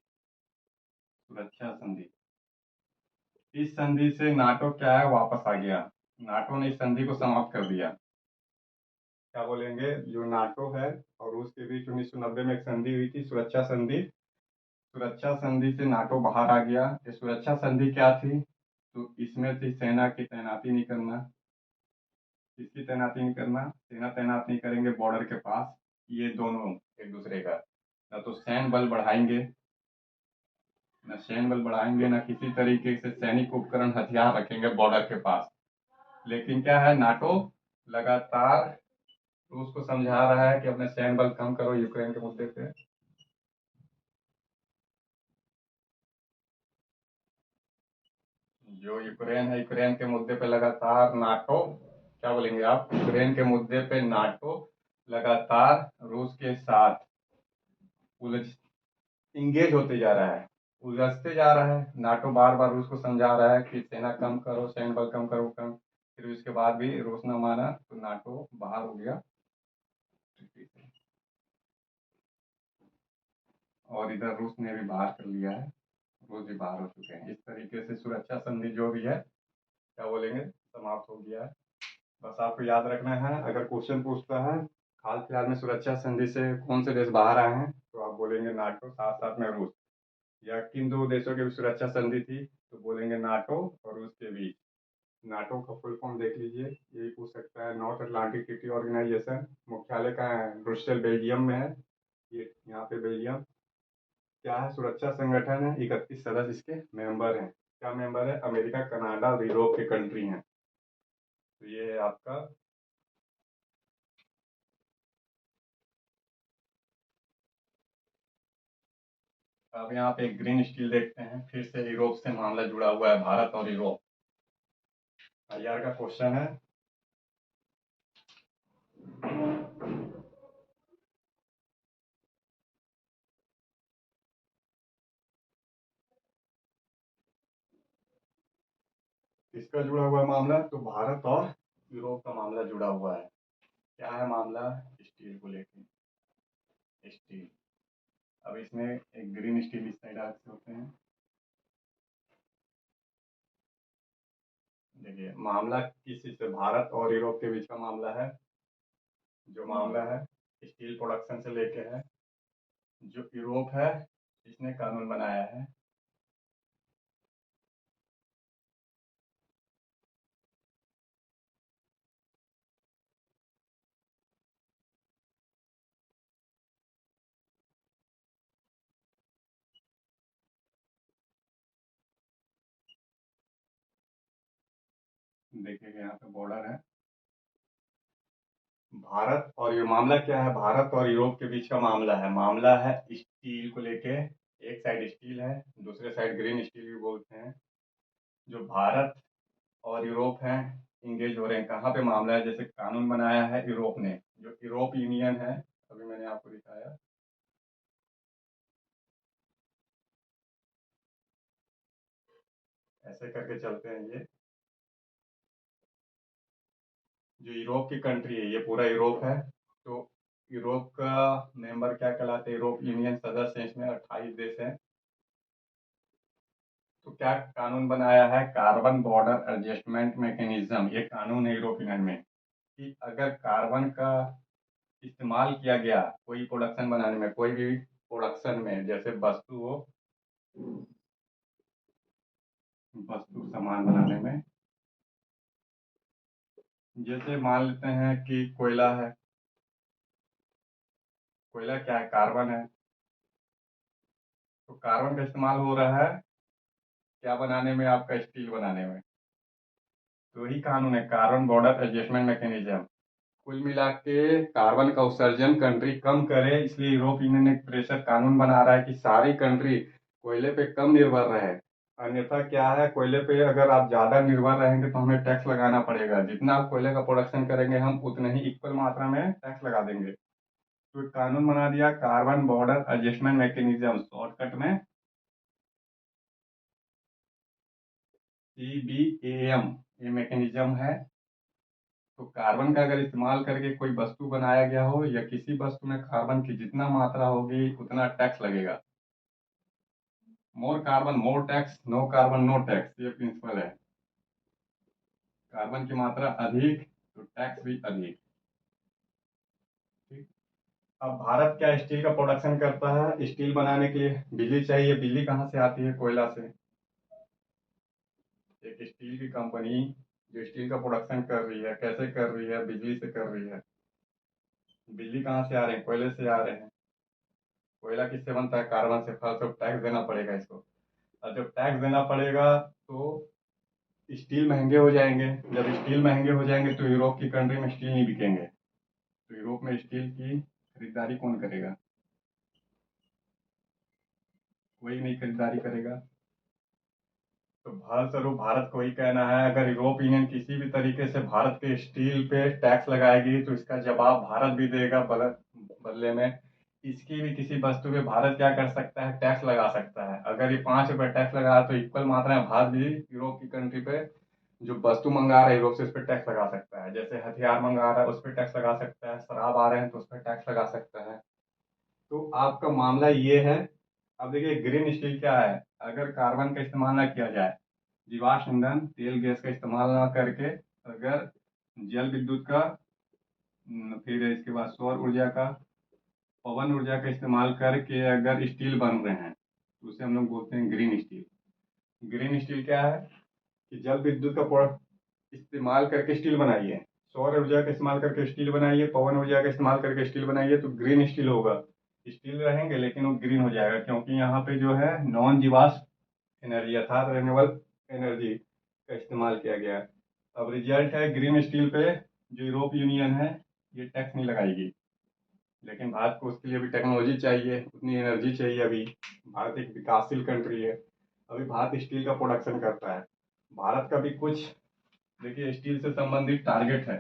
[SPEAKER 1] सुरक्षा संधि। इस संधि से नाटो क्या है वापस आ गया, नाटो ने इस संधि को समाप्त कर दिया। क्या बोलेंगे, जो नाटो है और रूस के बीच 1990 में एक संधि हुई थी सुरक्षा संधि, सुरक्षा संधि से नाटो बाहर आ गया। ये सुरक्षा संधि क्या थी? तो इसमें थी सेना की तैनाती नहीं करना, किसकी तैनाती नहीं करना? सेना तैनात नहीं करेंगे बॉर्डर के पास, ये दोनों एक दूसरे का, ना तो सैन्य बल बढ़ाएंगे, न सैन्य बल बढ़ाएंगे, न किसी तरीके से सैनिक उपकरण हथियार रखेंगे बॉर्डर के पास। लेकिन क्या है, नाटो लगातार रूस को समझा रहा है कि अपने सैन्य बल कम करो यूक्रेन के मुद्दे पे। जो यूक्रेन है, यूक्रेन के मुद्दे पे लगातार नाटो, क्या बोलेंगे आप, यूक्रेन के मुद्दे पे नाटो लगातार रूस के साथ उलझ इंगेज होते जा रहा है, उलझते जा रहा है। नाटो बार बार रूस को समझा रहा है कि सेना कम करो, सैन्य बल कम करो, कम, फिर उसके बाद भी रूस न माना तो नाटो बाहर हो गया। और इधर रूस ने भी बाहर कर लिया है, रूस भी बाहर हो चुके हैं। इस तरीके से सुरक्षा संधि जो भी है, क्या बोलेंगे, समाप्त हो गया है। बस आपको याद रखना है, अगर क्वेश्चन पूछता है हाल फिलहाल में सुरक्षा संधि से कौन से देश बाहर आए हैं, तो आप बोलेंगे नाटो, साथ साथ में रूस, या किन दो देशों की सुरक्षा संधि थी, तो बोलेंगे नाटो और रूस के बीच। नाटो का फुल फॉर्म देख लीजिए, यही पूछ सकता है, नॉर्थ अटलांटिक ट्रीटी ऑर्गेनाइजेशन, मुख्यालय का है ब्रुसेल बेल्जियम में है, ये यहाँ पे बेल्जियम। क्या है, सुरक्षा संगठन है, 31 सदस्य इसके मेंबर हैं। क्या मेंबर है? अमेरिका, कनाडा और यूरोप के कंट्री हैं। तो ये है आपका, अब यहाँ पे एक ग्रीन स्टील देखते हैं, फिर से यूरोप से मामला जुड़ा हुआ है, भारत और यूरोप। आईआर का क्वेश्चन है, किसका जुड़ा हुआ है मामला? तो भारत और यूरोप का मामला जुड़ा हुआ है। क्या है मामला? स्टील को लेकर, स्टील। अब इसमें एक ग्रीन स्टील इस साइड से होते हैं। देखिए मामला किस चीज से, भारत और यूरोप के बीच का मामला है। जो मामला है स्टील प्रोडक्शन से लेके है, जो यूरोप है इसने कानून बनाया है, देखिए यहाँ पे बॉर्डर है, भारत और ये मामला क्या है, भारत और यूरोप के बीच का मामला है स्टील को लेके। एक साइड स्टील है, दूसरे साइड ग्रीन स्टील भी बोलते हैं। जो भारत और यूरोप हैं इंगेज हो रहे हैं, कहाँ पे मामला है, जैसे कानून बनाया है यूरोप ने, जो यूरोप यूनियन है, अभी मैंने आपको दिखाया। ऐसे करके चलते हैं ये। जो यूरोप की कंट्री है, ये पूरा यूरोप है। तो यूरोप का मेंबर क्या कहलाते हैं, यूरोप यूनियन सदस्य हैं, इसमें 28 देश हैं। तो क्या कानून बनाया है, कार्बन बॉर्डर एडजस्टमेंट मैकेनिज्म, ये कानून है यूरोप यूनियन में कि अगर कार्बन का इस्तेमाल किया गया कोई प्रोडक्शन बनाने में, कोई भी प्रोडक्शन में, जैसे वस्तु हो, वस्तु सामान बनाने में, जैसे मान लेते हैं कि कोयला है। कोयला क्या है, कार्बन है। तो कार्बन का इस्तेमाल हो रहा है क्या बनाने में, आपका स्टील बनाने में। तो वही कानून है, कार्बन बॉर्डर एडजस्टमेंट मैकेनिज्म। कुल मिला के कार्बन का उत्सर्जन कंट्री कम करे, इसलिए यूरोप यूनियन एक प्रेशर कानून बना रहा है कि सारी कंट्री कोयले पे कम निर्भर रहे। अन्यथा क्या है, कोयले पे अगर आप ज्यादा निर्भर रहेंगे तो हमें टैक्स लगाना पड़ेगा, जितना आप कोयले का प्रोडक्शन करेंगे हम उतने ही इक्वल मात्रा में टैक्स लगा देंगे। तो एक कानून बना दिया, carbon border adjustment mechanism, shortcut में CBAM, ये मैकेनिज्म है। तो कार्बन का अगर इस्तेमाल करके कोई वस्तु बनाया गया हो या किसी वस्तु में कार्बन की जितना मात्रा होगी उतना टैक्स लगेगा। More carbon more tax, no carbon no tax, ये प्रिंसिपल है। कार्बन की मात्रा अधिक तो टैक्स भी अधिक। ठीक। अब भारत क्या स्टील का प्रोडक्शन करता है, स्टील बनाने के लिए बिजली चाहिए। बिजली कहाँ से आती है, कोयला से। एक स्टील की कंपनी जो स्टील का प्रोडक्शन कर रही है, कैसे कर रही है, बिजली से कर रही है। बिजली कहाँ से आ रहे हैं, कोयले से आ रहे हैं। कोयला किससे बनता है, कार्बन से। फल टैक्स देना पड़ेगा इसको। और जब टैक्स देना पड़ेगा तो स्टील महंगे हो जाएंगे। जब स्टील महंगे हो जाएंगे तो यूरोप की कंट्री में स्टील नहीं बिकेंगे। तो यूरोप में स्टील की खरीदारी कौन करेगा, कोई नहीं खरीदारी करेगा। तो भारत स्वरूप भारत को ही कहना है, अगर यूरोप यूनियन किसी भी तरीके से भारत के स्टील पे टैक्स लगाएगी तो इसका जवाब भारत भी देगा बदले में। इसकी भी किसी वस्तु पे भारत क्या कर सकता है, टैक्स लगा सकता है। अगर ये 5 रुपए टैक्स लगा तो इक्वल मात्रा में भारत भी यूरोप की कंट्री पे जो वस्तु मंगा रहा है यूरोप से उस पर टैक्स लगा सकता है। जैसे हथियार मंगा रहा है उस पर टैक्स लगा सकता है, शराब आ रहे हैं तो उस पर टैक्स लगा सकता है। तो आपका मामला ये है। अब देखिए ग्रीन स्टील क्या है, अगर कार्बन का इस्तेमाल ना किया जाए, जीवाश्म ईंधन तेल गैस का इस्तेमाल ना करके, अगर जल विद्युत का, फिर इसके बाद सौर ऊर्जा का, पवन ऊर्जा का इस्तेमाल करके अगर स्टील बन रहे हैं तो उसे हम लोग बोलते हैं ग्रीन स्टील। ग्रीन स्टील क्या है कि जल विद्युत का इस्तेमाल करके स्टील बनाइए, सौर ऊर्जा का इस्तेमाल करके स्टील बनाइए, पवन ऊर्जा का इस्तेमाल करके स्टील बनाइए, तो ग्रीन स्टील होगा। स्टील रहेंगे लेकिन वो ग्रीन हो जाएगा, क्योंकि यहाँ पे जो है नॉन जीवाश्म एनर्जी अर्थात रिन्यूएबल एनर्जी का इस्तेमाल किया गया है। अब रिजल्ट है ग्रीन स्टील पे जो यूरोप यूनियन है ये टैक्स नहीं लगाएगी। लेकिन भारत को उसके लिए भी टेक्नोलॉजी चाहिए, उतनी एनर्जी चाहिए। अभी भारत एक विकासशील कंट्री है, अभी भारत स्टील का प्रोडक्शन करता है। भारत का भी कुछ देखिए स्टील से संबंधित टारगेट है।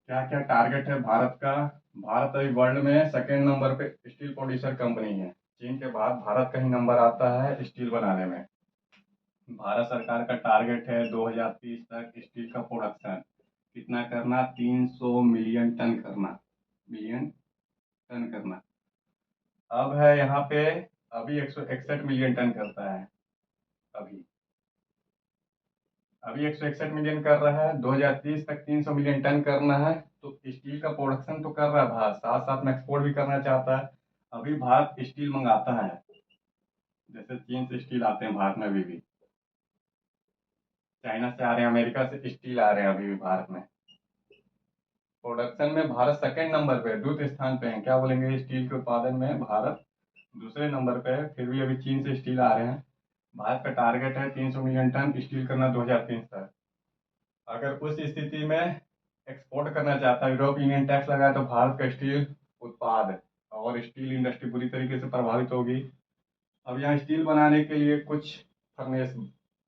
[SPEAKER 1] क्या क्या टारगेट है भारत का। भारत अभी वर्ल्ड में सेकेंड नंबर पे स्टील प्रोड्यूसर कंपनी है। चीन के बाद भारत का ही नंबर आता है स्टील बनाने में। भारत सरकार का टारगेट है 2030 तक स्टील का प्रोडक्शन कितना करना, 300 मिलियन टन करना, मिलियन टन करना। अब है यहाँ पे, अभी 161 मिलियन टन करता है। अभी अभी 161 मिलियन कर रहा है, 2030 तक 300 मिलियन टन करना है। तो स्टील का प्रोडक्शन तो कर रहा है भारत, साथ साथ में एक्सपोर्ट भी करना चाहता है। अभी भारत स्टील मंगाता है, जैसे चीन से स्टील आते हैं भारत में अभी भी, चाइना से आ रहे हैं, अमेरिका से स्टील आ रहे हैं अभी भी भारत में। प्रोडक्शन में भारत सेकंड नंबर पे, द्वितीय स्थान पे है, क्या बोलेंगे, स्टील के उत्पादन में भारत दूसरे नंबर पे है। फिर भी अभी चीन से स्टील आ रहे हैं। भारत का टारगेट है 300 मिलियन टन स्टील करना 2030 तक। अगर उस स्थिति में एक्सपोर्ट करना चाहता है, यूरोप यूनियन टैक्स लगाए तो भारत का स्टील उत्पाद और स्टील इंडस्ट्री बुरी तरीके से प्रभावित होगी। अब यहाँ स्टील बनाने के लिए कुछ फर्नेस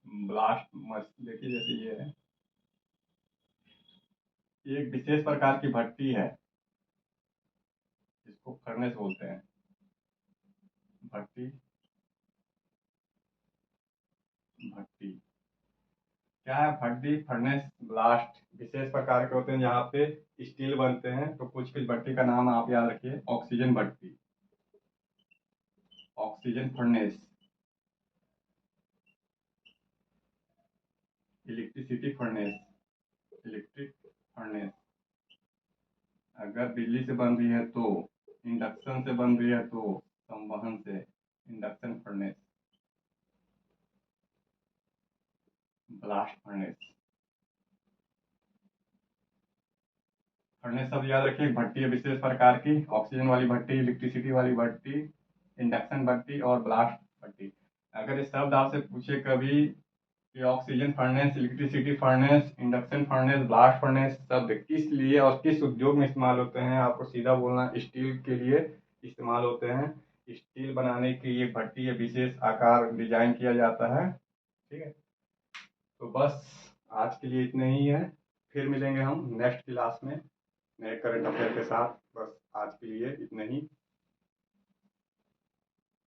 [SPEAKER 1] ब्लास्ट मस्त देखिए, जैसे ये है, ये एक विशेष प्रकार की भट्टी है जिसको फर्नेस बोलते हैं। भट्टी भट्टी क्या है? भट्टी फर्नेस ब्लास्ट विशेष प्रकार के होते हैं जहाँ पे स्टील बनते हैं। तो कुछ कुछ भट्टी का नाम आप याद रखिए। ऑक्सीजन भट्टी, oxygen furnace, electricity furnace, electric furnace, अगर बिजली से बन रही है तो, इंडक्शन से बन रही है तो, संवहन से, induction furnace, blast furnace. Furnace सब याद रखिए, भट्टी है विशेष प्रकार की, ऑक्सीजन वाली भट्टी, इलेक्ट्रिसिटी वाली भट्टी, इंडक्शन भट्टी और ब्लास्ट भट्टी। अगर ये शब्द आपसे पूछे कभी कि oxygen furnace, electricity furnace, induction furnace, blast furnace शब्द किस लिए और किस उद्योग में इस्तेमाल होते हैं, आपको सीधा बोलना स्टील के लिए इस्तेमाल होते हैं। स्टील बनाने की ये भट्टी, ये विशेष आकार डिजाइन किया जाता है। ठीक है, तो बस आज के लिए इतने ही है। फिर मिलेंगे हम नेक्स्ट क्लास में नए करंट अफेयर के साथ। बस आज के लिए इतने ही।